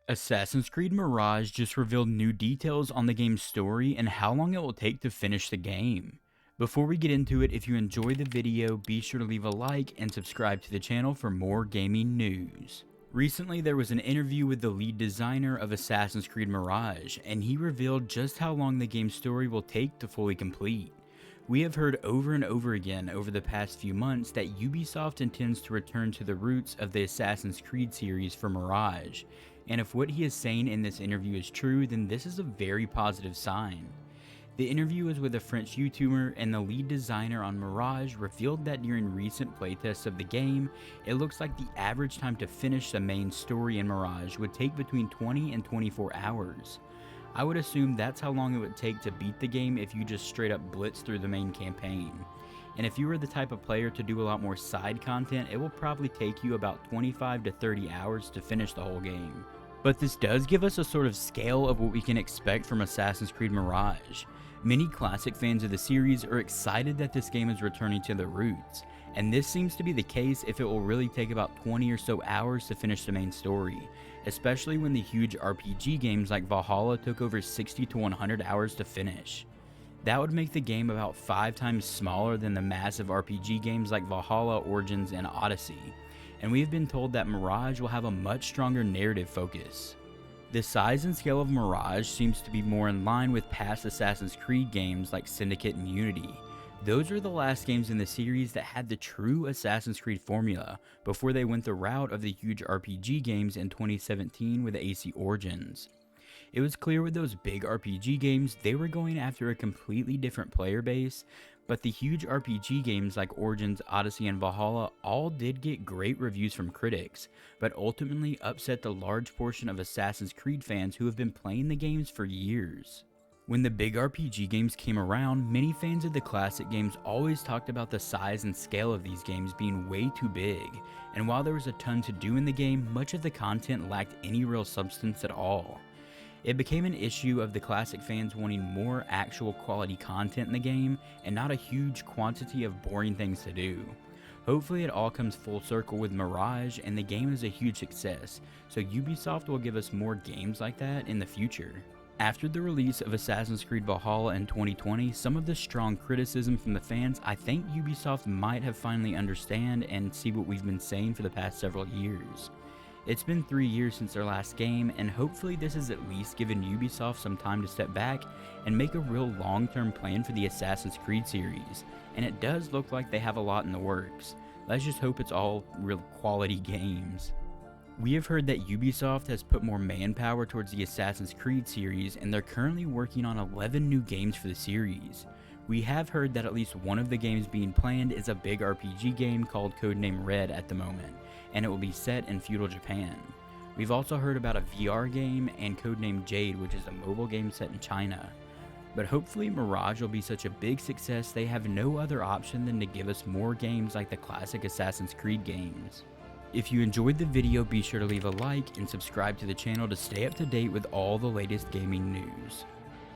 Assassin's Creed Mirage just revealed new details on the game's story and how long it will take to finish the game. Before we get into it, if you enjoyed the video, be sure to leave a like and subscribe to the channel for more gaming news. Recently, there was an interview with the lead designer of Assassin's Creed Mirage, and he revealed just how long the game's story will take to fully complete. We have heard over and over again over the past few months that Ubisoft intends to return to the roots of the Assassin's Creed series for Mirage, and if what he is saying in this interview is true, then this is a very positive sign. The interview was with a French YouTuber, and the lead designer on Mirage revealed that during recent playtests of the game, it looks like the average time to finish the main story in Mirage would take between 20 and 24 hours. I would assume that's how long it would take to beat the game if you just straight up blitz through the main campaign. And if you are the type of player to do a lot more side content, it will probably take you about 25 to 30 hours to finish the whole game. But this does give us a sort of scale of what we can expect from Assassin's Creed Mirage. Many classic fans of the series are excited that this game is returning to the roots, and this seems to be the case if it will really take about 20 or so hours to finish the main story, especially when the huge RPG games like Valhalla took over 60 to 100 hours to finish. That would make the game about 5 times smaller than the massive RPG games like Valhalla, Origins, and Odyssey, and we have been told that Mirage will have a much stronger narrative focus. The size and scale of Mirage seems to be more in line with past Assassin's Creed games like Syndicate and Unity. Those were the last games in the series that had the true Assassin's Creed formula before they went the route of the huge RPG games in 2017 with AC Origins. It was clear with those big RPG games they were going after a completely different player base, but the huge RPG games like Origins, Odyssey, and Valhalla all did get great reviews from critics, but ultimately upset the large portion of Assassin's Creed fans who have been playing the games for years. When the big RPG games came around, many fans of the classic games always talked about the size and scale of these games being way too big, and while there was a ton to do in the game, much of the content lacked any real substance at all. It became an issue of the classic fans wanting more actual quality content in the game and not a huge quantity of boring things to do. Hopefully it all comes full circle with Mirage and the game is a huge success, so Ubisoft will give us more games like that in the future. After the release of Assassin's Creed Valhalla in 2020, some of the strong criticism from the fans I think Ubisoft might have finally understand and see what we've been saying for the past several years. It's been 3 years since their last game, and hopefully this has at least given Ubisoft some time to step back and make a real long-term plan for the Assassin's Creed series, and it does look like they have a lot in the works. Let's just hope it's all real quality games. We have heard that Ubisoft has put more manpower towards the Assassin's Creed series, and they're currently working on 11 new games for the series. We have heard that at least one of the games being planned is a big RPG game called Codename Red at the moment, and it will be set in feudal Japan. We've also heard about a VR game and Codename Jade, which is a mobile game set in China. But hopefully Mirage will be such a big success they have no other option than to give us more games like the classic Assassin's Creed games. If you enjoyed the video, be sure to leave a like and subscribe to the channel to stay up to date with all the latest gaming news.